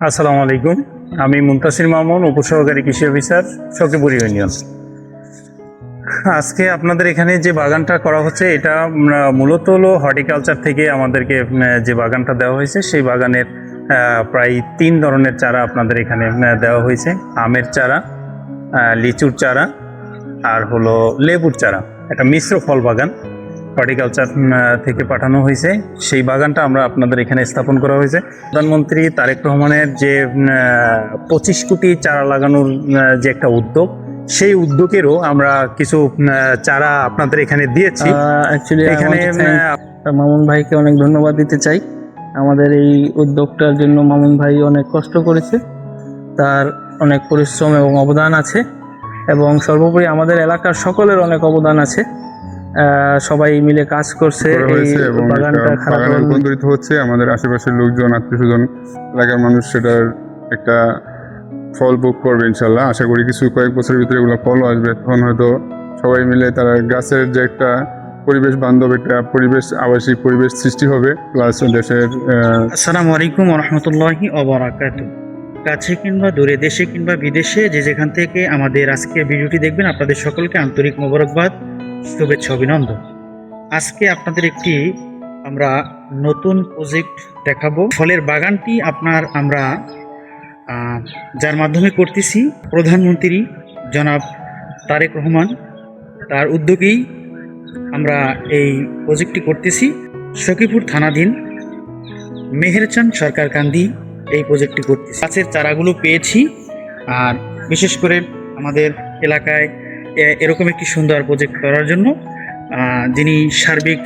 আসসালামু আলাইকুম। আমি মুনতাসির মামুন, উপসহকারী কৃষি অফিসার, সখীপুর ইউনিয়ন। আজকে আপনাদের এখানে যে বাগানটা করা হচ্ছে এটা মূলত হলো হর্টিকালচার থেকে আমাদেরকে যে বাগানটা দেওয়া হয়েছে সেই বাগানের প্রায় 3 ধরনের চারা আপনাদের এখানে দেওয়া হয়েছে। আমের চারা, লিচুর চারা আর হলো লেবুর চারা। একটা মিশ্র ফল বাগান হর্টিকালচার থেকে পাঠানো হয়েছে। সেই বাগানটা আমরা আপনাদের এখানে স্থাপন করা হয়েছে। প্রধানমন্ত্রী তারেক রহমানের যে 25 কোটি চারা লাগানোর যে একটা উদ্যোগ, সেই উদ্যোগেরও আমরা কিছু চারা আপনাদের এখানে দিয়েছি। এখানে মামুন ভাইকে অনেক ধন্যবাদ দিতে চাই। আমাদের এই উদ্যোগটার জন্য মামুন ভাই অনেক কষ্ট করেছে, তার অনেক পরিশ্রম এবং অবদান আছে, এবং সর্বোপরি আমাদের এলাকার সকলের অনেক অবদান আছে। সবাই মিলে কাজ করছে, এই বাগানটা রূপান্তরিত হচ্ছে। আমাদের আশেপাশের লোকজন, আত্মীয়স্বজন, এলাকার মানুষ সেটার একটা ফল ভোগ করবে ইনশাল্লাহ। আশা করি কিছু কয়েক বছরের ভিতরে এগুলো ফলও আসবে। তখন হয়তো সবাই মিলে তারা গাছের যে একটা পরিবেশ বান্ধব একটা পরিবেশ, আবাসিক পরিবেশ সৃষ্টি হবে। প্লাস দেশের আসসালামু আলাইকুম ওয়া রাহমাতুল্লাহি ওয়া বারাকাতুহু। কাছে কিংবা দূরে, দেশে কিংবা বিদেশে, যে যেখান থেকে আমাদের আজকের ভিডিওটি দেখবেন, আপনাদের সকলকে আন্তরিক মোবারকবাদ, শুভেচ্ছা, অভিনন্দন। আজকে আপনাদের একটি আমরা নতুন প্রজেক্ট দেখাবো। ফলের বাগানটি আমরা যার মাধ্যমে করতেছি, প্রধানমন্ত্রী জনাব তারেক রহমান তার উদ্যোগেই আমরা এই প্রজেক্টটি করতেছি। সখীপুর থানাধীন মেহেরচাঁদ সরকার কান্দি এই প্রজেক্টটি করতেছি। গাছের চারাগুলো পেয়েছি, আর বিশেষ করে আমাদের এলাকায় এরকম একটি সুন্দর প্রজেক্ট করার জন্য যিনি সার্বিক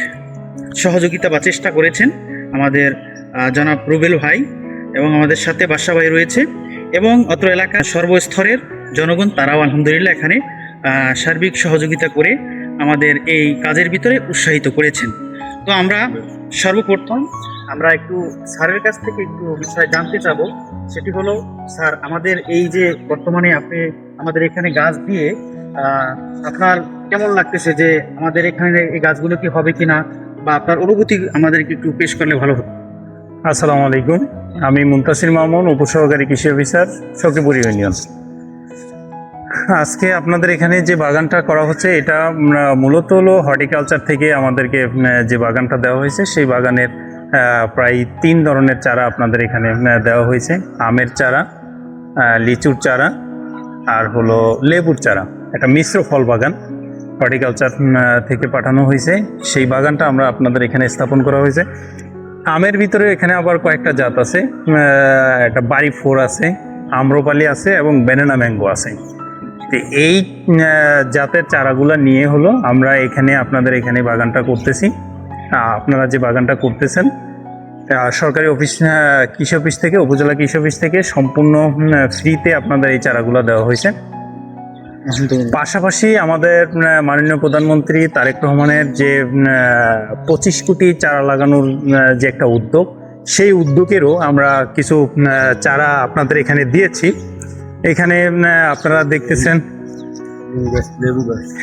সহযোগিতা বা চেষ্টা করেছেন আমাদের জনাব রুবেল ভাই, এবং আমাদের সাথে বাদশা ভাই রয়েছে, এবং অত্র এলাকার সর্বস্তরের জনগণ, তারাও আলহামদুলিল্লাহ এখানে সার্বিক সহযোগিতা করে আমাদের এই কাজের ভিতরে উৎসাহিত করেছেন। তো আমরা সর্বপ্রথম আমরা একটু স্যারের কাছ থেকে একটু বিষয় জানতে চাবো। সেটি হলো, স্যার, আমাদের এই যে বর্তমানে আপনি আমাদের এখানে গাছ দিয়ে আপনার কেমন লাগতেছে, যে আমাদের এখানে এই গাছগুলো কি হবে কিনা, বা আপনার অনুভূতি আমাদেরকে একটু পেশ করলে ভালো হতো। আসসালামু আলাইকুম। আমি মুনতাসির মামুন, উপসহকারী কৃষি অফিসার, সখীপুর ইউনিয়ন। আজকে আপনাদের এখানে যে বাগানটা করা হচ্ছে এটা মূলত হলো হর্টিকালচার থেকে আমাদেরকে যে বাগানটা দেওয়া হয়েছে সেই বাগানের প্রায় 3 ধরনের চারা আপনাদের এখানে দেওয়া হয়েছে। আমের চারা, লিচুর চারা আর হলো লেবুর চারা। একটা মিশ্র ফল বাগান হর্টিকালচার থেকে পাঠানো হয়েছে। সেই বাগানটা আমরা আপনাদের এখানে স্থাপন করা হয়েছে। আমের ভিতরে এখানে আবার কয়েকটা জাত আছে। একটা বাড়ি 4 আছে, আম্রপালি আছে এবং ব্যানানা ম্যাঙ্গো আছে। তো এই জাতের চারাগুলো নিয়ে হলো আমরা এখানে আপনাদের এখানে বাগানটা করতেছি। আপনারা যে বাগানটা করতেছেন সরকারি অফিস, কৃষি অফিস থেকে, উপজেলা কৃষি অফিস থেকে সম্পূর্ণ ফ্রিতে আপনাদের এই চারাগুলো দেওয়া হয়েছে। পাশাপাশি আমাদের মাননীয় প্রধানমন্ত্রী তারেক রহমানের যে 25 কোটি চারা লাগানোর যে একটা উদ্যোগ, সেই উদ্যোগেরও আমরা কিছু চারা আপনাদের এখানে দিয়েছি। এখানে আপনারা দেখতেছেন,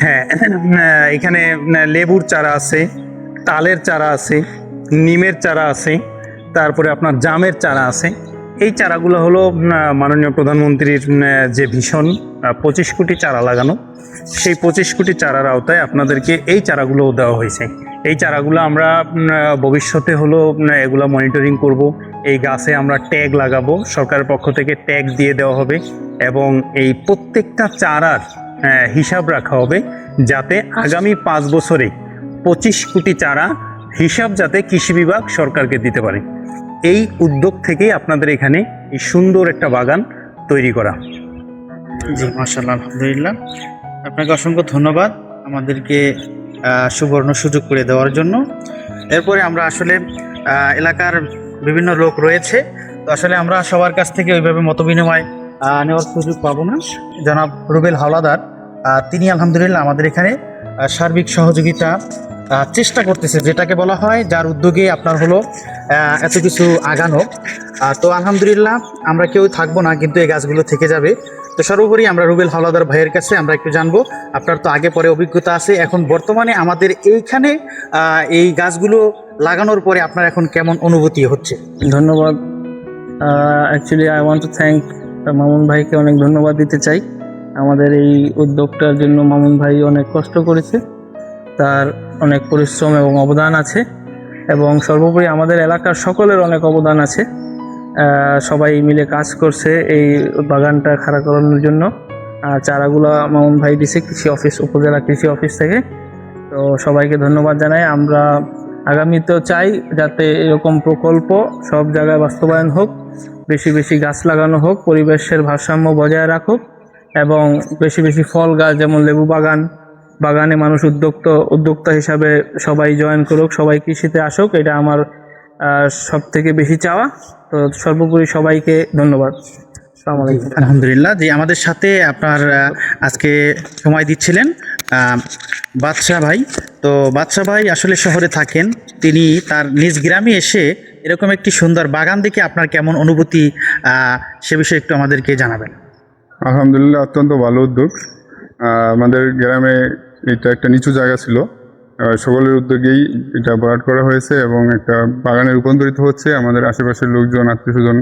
হ্যাঁ, এখানে লেবুর চারা আছে, তালের চারা আছে, নিমের চারা আছে, তারপরে আপনার জামের চারা আছে। এই চারাগুলো হলো মাননীয় প্রধানমন্ত্রীর যে ভীষণ 25 কোটি চারা লাগানো, সেই 25 কোটি চারার আওতায় আপনাদেরকে এই চারাগুলোও দেওয়া হয়েছে। এই চারাগুলো আমরা ভবিষ্যতে হলো এগুলো মনিটরিং করব। এই গাছে আমরা ট্যাগ লাগাবো, সরকারের পক্ষ থেকে ট্যাগ দিয়ে দেওয়া হবে, এবং এই প্রত্যেকটা চারার হিসাব রাখা হবে, যাতে আগামী 5 বছরে 25 কোটি চারা হিসাব যাতে কৃষি বিভাগ সরকারকে দিতে পারে। এই উদ্যোগ থেকেই আপনাদের এখানে এই সুন্দর একটা বাগান তৈরি করা। জি, মাশাআল্লাহ, আলহামদুলিল্লাহ। আপনাকে অসংখ্য ধন্যবাদ আমাদেরকে সুবর্ণ সুযোগ করে দেওয়ার জন্য। এরপরে আমরা আসলে এলাকার বিভিন্ন লোক রয়েছে, তো আসলে আমরা সবার কাছ থেকে ওইভাবে মতবিনিময় নেওয়ার সুযোগ পাবো না। জনাব রুবেল হাওলাদার তিনি আলহামদুলিল্লাহ আমাদের এখানে সার্বিক সহযোগিতা চেষ্টা করতেছে, যেটাকে বলা হয় যার উদ্যোগে আপনার হলো এত কিছু আগানো। তো আলহামদুলিল্লাহ আমরা কেউ থাকবো না, কিন্তু এই গাছগুলো থেকে যাবে। তো সর্বোপরি আমরা রুবেল হাওলাদার ভাইয়ের কাছে আমরা একটু জানবো, আপনার তো আগে পরে অভিজ্ঞতা আছে, এখন বর্তমানে আমাদের এইখানে এই গাছগুলো লাগানোর পরে আপনার এখন কেমন অনুভূতি হচ্ছে? ধন্যবাদ actually I want to thank Mamun ভাইকে অনেক ধন্যবাদ দিতে চাই। আমাদের এই উদ্যোগটার জন্য মামুন ভাই অনেক কষ্ট করেছে, তার অনেক পরিশ্রম এবং অবদান আছে, এবং সর্বোপরি আমাদের এলাকার সকলের অনেক অবদান আছে। সবাই মিলে কাজ করছে এই বাগানটা খাড়া করানোর জন্য। চারাগুলো মামুন ভাই দিছে কৃষি অফিস, উপজেলা কৃষি অফিস থেকে। তো সবাইকে ধন্যবাদ জানাই। আমরা আগামীতেও চাই যাতে এরকম প্রকল্প সব জায়গায় বাস্তবায়ন হোক, বেশি বেশি গাছ লাগানো হোক, পরিবেশের ভারসাম্য বজায় রাখুক, এবং বেশি বেশি ফল গাছ যেমন লেবু বাগানে মানুষ উদ্যোক্তা হিসাবে সবাই জয়েন করুক, সবাই কৃষিতে আসুক, এটা আমার সব থেকে বেশি চাওয়া। তো সর্বোপরি সবাইকে ধন্যবাদ। আসসালামু আলাইকুম। আলহামদুলিল্লাহ, যে আমাদের সাথে আপনার আজকে সময় দিচ্ছিলেন বাদশাহ ভাই। তো বাদশাহ ভাই আসলে শহরে থাকেন, তিনি তার নিজ গ্রামে এসে এরকম একটি সুন্দর বাগান দেখে আপনার কেমন অনুভূতি, সে বিষয়ে একটু আমাদেরকে জানাবেন। আলহামদুলিল্লাহ, অত্যন্ত ভালো উদ্যোগ। আমাদের গ্রামে এটা একটা নিচু জায়গা ছিল, সকলের উদ্যোগেই এটা ভরাট করা হয়েছে এবং একটা বাগানে রূপান্তরিত হচ্ছে। আমাদের আশেপাশের লোকজন, আত্মীয়স্বজন,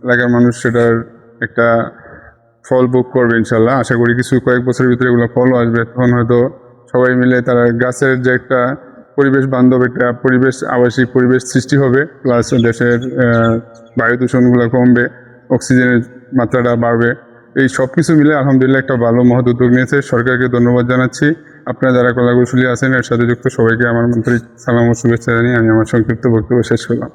এলাকার মানুষ সেটার একটা ফল ভোগ করবে ইনশাল্লাহ। আশা করি কয়েক বছরের ভিতরে এগুলো ফলও আসবে, তখন হয়তো সবাই মিলে তারা গাছের যে একটা পরিবেশ বান্ধব একটা আবাসিক পরিবেশ সৃষ্টি হবে, প্লাস দেশের বায়ু দূষণগুলো কমবে, অক্সিজেনের মাত্রাটা বাড়বে। এই সব কিছু মিলে আলহামদুলিল্লাহ একটা ভালো মহৎ উদ্যোগ নিয়েছে। সরকারকে ধন্যবাদ জানাচ্ছি। আপনারা যারা কলাকুশলী আছেন এর সাথে যুক্ত সবাইকে আমার আন্তরিক সালাম ও শুভেচ্ছা জানিয়ে আমি আমার সংক্ষিপ্ত বক্তব্য শেষ করলাম।